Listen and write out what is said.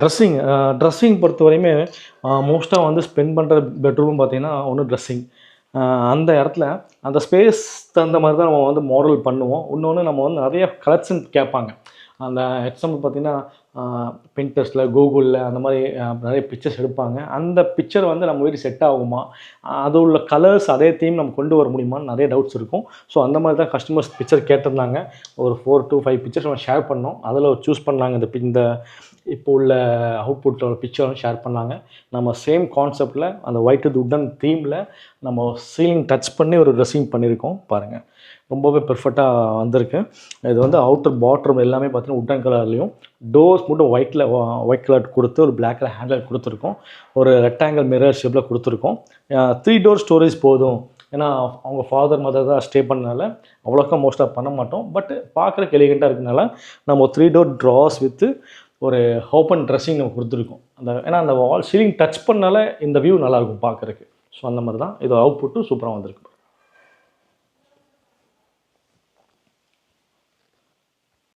Dressing பொறுத்தவரையுமே மோஸ்ட்டாக வந்து spend பண்ணுற பெட்ரூம் பார்த்தீங்கன்னா ஒன்று ட்ரெஸ்ஸிங். அந்த இடத்துல அந்த ஸ்பேஸ் தகுந்த மாதிரி தான் நம்ம வந்து மாடல் பண்ணுவோம். இன்னொன்று நம்ம வந்து நிறைய கலெக்ஷன் கேட்பாங்க. அந்த எக்ஸாம்பிள் பார்த்தீங்கன்னா பின்ட்ரெஸ்ட்டில், கூகுளில் அந்த மாதிரி நிறைய பிக்சர்ஸ் எடுப்பாங்க. அந்த பிக்சர் வந்து நம்ம வீட்டுக்கு செட் ஆகுமா, அது உள்ள கலர்ஸ் அதே தீம் நம்ம கொண்டு வர முடியுமான்னு நிறைய டவுட்ஸ் இருக்கும். ஸோ அந்த மாதிரி தான் கஸ்டமர்ஸ் பிக்சர் கேட்டிருந்தாங்க. ஒரு 4 to 5 பிக்சர்ஸ் நம்ம ஷேர் பண்ணோம். அதில் சூஸ் பண்ணாங்க. இந்த இப்போ உள்ள அவுட்புட்டோட பிக்சரும் ஷேர் பண்ணாங்க. நம்ம சேம் கான்செப்டில் அந்த ஒயிட் வித் உட்டன் தீமில் நம்ம சீலிங் டச் பண்ணி ஒரு ட்ரெஸ்ஸிங் பண்ணியிருக்கோம். பாருங்கள், ரொம்பவே பெர்ஃபெக்டாக வந்திருக்கு. இது வந்து அவுட்டர் பாட்ரூம் எல்லாமே பார்த்தீங்கன்னா உட்டன் கலர்லேயும், டோர்ஸ் மட்டும் ஒயிட் கலர் கொடுத்து ஒரு பிளாக் கலர் ஹேண்டில் கொடுத்துருக்கோம். ஒரு ரெக்டாங்கிள் மிரர் ஷேப்பில் கொடுத்துருக்கோம். 3 டோர் ஸ்டோரேஜ் போதும். ஏன்னா அவங்க ஃபாதர் மதர் தான் ஸ்டே பண்ணனால அவ்வளோக்கா மோஸ்ட்டாக பண்ண மாட்டோம். பட் பார்க்குறக்கு எலிகெண்ட்டாக இருக்கனால நம்ம 3 டோர் ட்ராஸ் வித்து ஒரு ஓப்பன் ட்ரெஸ்ஸிங் நம்ம கொடுத்துருக்கோம். ஏன்னா அந்த வால் சீலிங் டச் பண்ணால இந்த வியூ நல்லாயிருக்கும் பார்க்குறக்கு. ஸோ அந்த மாதிரி தான் இது அவுட்புட்டும் சூப்பராக வந்திருக்கு.